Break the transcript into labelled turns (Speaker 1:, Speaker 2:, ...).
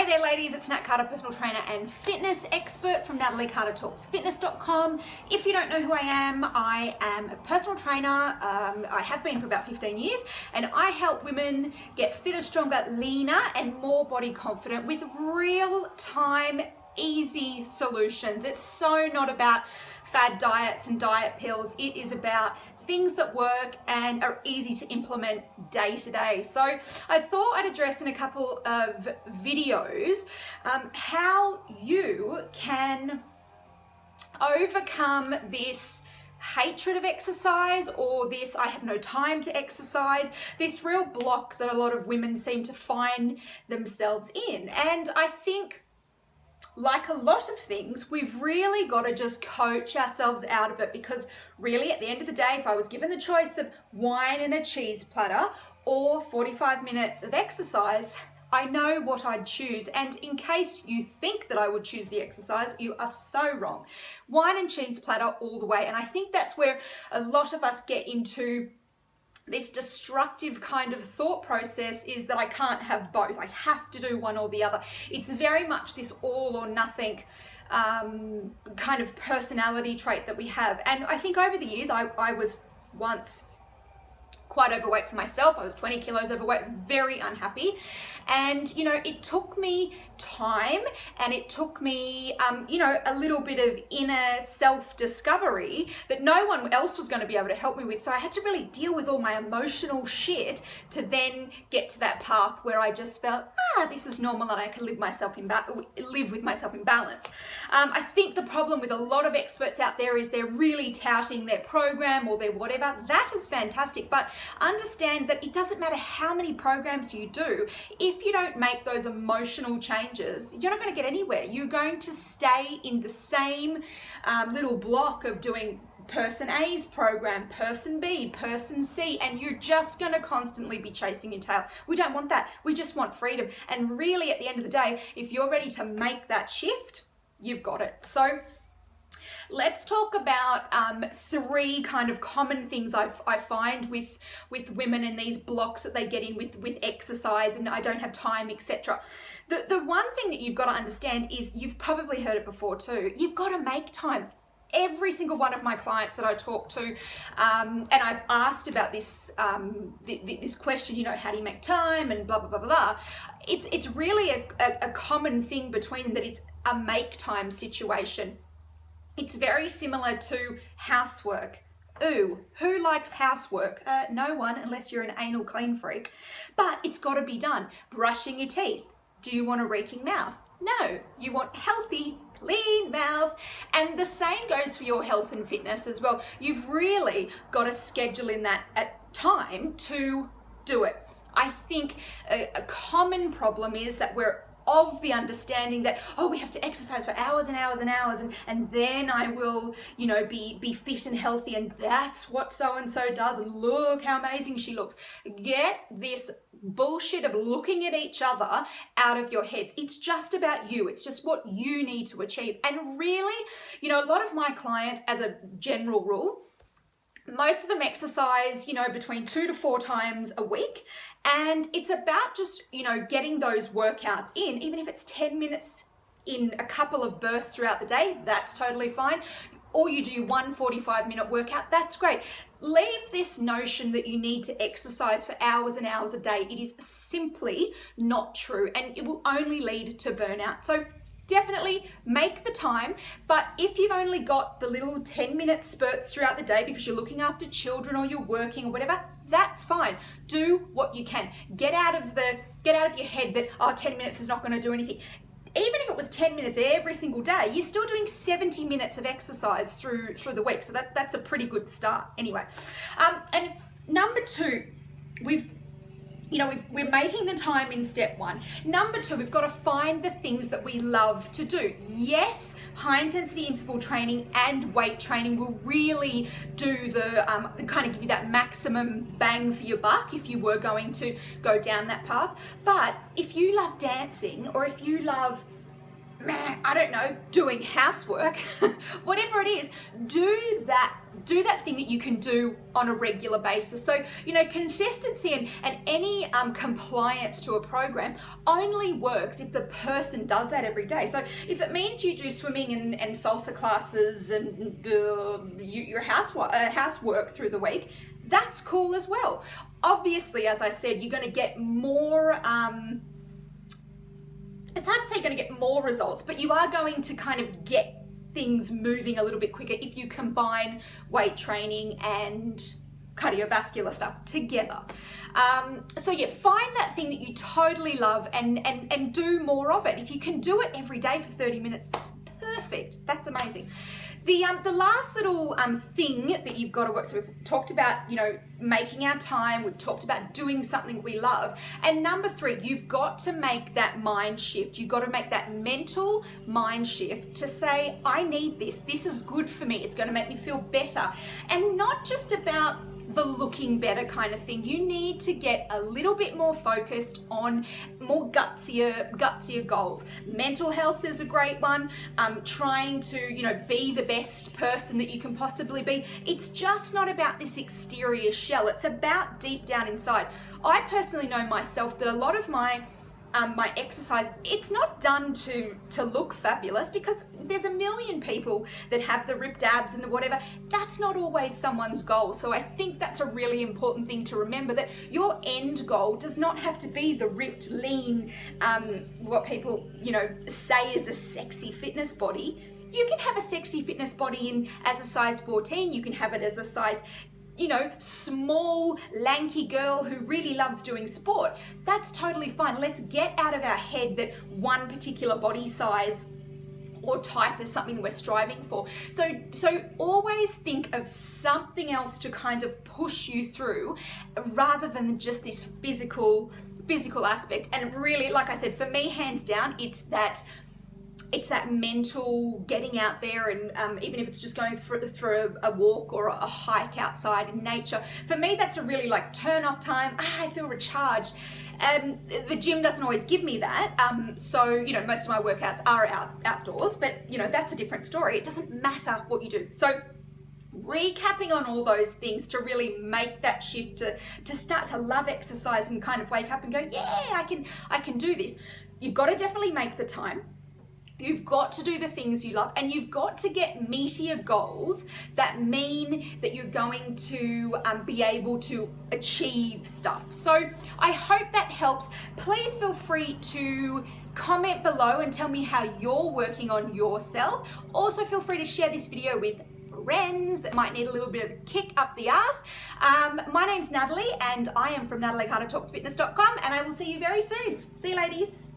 Speaker 1: Hey there ladies, it's Nat Carter, personal trainer and fitness expert from NatalieCarterTalksFitness.com. If you don't know who I am a personal trainer. I have been for about 15 years and I help women get fitter, stronger, leaner and more body confident with real-time, easy solutions. It's so not about fad diets and diet pills. It is about things that work and are easy to implement day to day. So I thought I'd address in a couple of videos how you can overcome this hatred of exercise, or this I have no time to exercise, this real block that a lot of women seem to find themselves in. And I think, like a lot of things, we've really got to just coach ourselves out of it, because really at the end of the day, if I was given the choice of wine and a cheese platter or 45 minutes of exercise, I know what I'd choose. And in case you think that I would choose the exercise, you are so wrong. Wine and cheese platter all the way. And I think that's where a lot of us get into this destructive kind of thought process, is that I can't have both. I have to do one or the other. It's very much this all or nothing kind of personality trait that we have. And I think over the years, I was once quite overweight for myself. I was 20 kilos overweight, I was very unhappy. And, you know, it took me time and it took me, you know, a little bit of inner self-discovery that no one else was going to be able to help me with. So I had to really deal with all my emotional shit to then get to that path where I just felt, this is normal and I can live with myself in balance. I think the problem with a lot of experts out there is they're really touting their program or their whatever. That is fantastic, but understand that it doesn't matter how many programs you do. If you don't make those emotional changes, you're not going to get anywhere. You're going to stay in the same little block of doing person A's program, person B, person C, and you're just going to constantly be chasing your tail. We don't want that. We just want freedom. And really, at the end of the day, if you're ready to make that shift, you've got it. So let's talk about three kind of common things I find with women and these blocks that they get in with exercise and I don't have time, etc. The one thing that you've got to understand is, you've probably heard it before too, you've got to make time. Every single one of my clients that I talk to, and I've asked about this this question, you know, how do you make time and blah, blah, blah, blah. It's really a common thing between them, that it's a make time situation. It's very similar to housework. Ooh, who likes housework? No one, unless you're an anal clean freak. But it's got to be done. Brushing your teeth. Do you want a reeking mouth? No, you want healthy, clean mouth. And the same goes for your health and fitness as well. You've really got to schedule in that at time to do it. I think a common problem is that we're of the understanding that, we have to exercise for hours and hours and hours and then I will, you know, be fit and healthy, and that's what so-and-so does, and look how amazing she looks. Get this bullshit of looking at each other out of your heads. It's just about you. It's just what you need to achieve. And really, you know, a lot of my clients, as a general rule, most of them exercise, you know, between 2 to 4 times a week. And it's about just, you know, getting those workouts in, even if it's 10 minutes in a couple of bursts throughout the day, that's totally fine. Or you do one 45-minute workout, that's great. Leave this notion that you need to exercise for hours and hours a day. It is simply not true, and it will only lead to burnout. So definitely make the time, but if you've only got the little 10-minute spurts throughout the day because you're looking after children or you're working or whatever, that's fine. Do what you can. Get out of your head that 10 minutes is not going to do anything. Even if it was 10 minutes every single day, you're still doing 70 minutes of exercise through the week. So that's a pretty good start anyway. And number 2, we're making the time in step 1. Number 2, we've got to find the things that we love to do. Yes, high intensity interval training and weight training will really do the kind of give you that maximum bang for your buck if you were going to go down that path. But if you love dancing, or if you love, I don't know, doing housework, whatever it is, do that do that thing that you can do on a regular basis. So, you know, consistency and any compliance to a program only works if the person does that every day. So if it means you do swimming and salsa classes and your housework through the week, that's cool as well. Obviously, as I said, you're going to get more, it's hard to say you're going to get more results, but you are going to kind of get things moving a little bit quicker if you combine weight training and cardiovascular stuff together. So yeah, find that thing that you totally love and do more of it. If you can do it every day for 30 minutes, it's perfect. That's amazing. The last little thing that you've got to work, so we've talked about, you know, making our time, we've talked about doing something we love, and number 3, you've got to make that mind shift. You've got to make that mental mind shift to say, I need this is good for me, it's going to make me feel better, and not just about the looking better kind of thing. You need to get a little bit more focused on more gutsier goals. Mental health is a great one. Trying to, you know, be the best person that you can possibly be. It's just not about this exterior shell. It's about deep down inside. I personally know myself that a lot of my exercise, it's not done to look fabulous, because there's a million people that have the ripped abs and the whatever. That's not always someone's goal. So I think that's a really important thing to remember, that your end goal does not have to be the ripped, lean, what people, you know, say is a sexy fitness body. You can have a sexy fitness body in as a size 14. You can have it as a size, you know, small, lanky girl who really loves doing sport. That's totally fine. Let's get out of our head that one particular body size or type is something that we're striving for. So always think of something else to kind of push you through, rather than just this physical aspect. And really, like I said, for me, hands down, it's that mental getting out there, and even if it's just going for a walk or a hike outside in nature. For me, that's a really like turn off time. I feel recharged. The gym doesn't always give me that. So, you know, most of my workouts are outdoors, but you know, that's a different story. It doesn't matter what you do. So recapping on all those things to really make that shift to start to love exercise and kind of wake up and go, yeah, I can do this. You've got to definitely make the time. You've got to do the things you love, and you've got to get meatier goals that mean that you're going to be able to achieve stuff. So I hope that helps. Please feel free to comment below and tell me how you're working on yourself. Also feel free to share this video with friends that might need a little bit of a kick up the ass. My name's Natalie, and I am from NatalieCarterTalksFitness.com, and I will see you very soon. See you, ladies.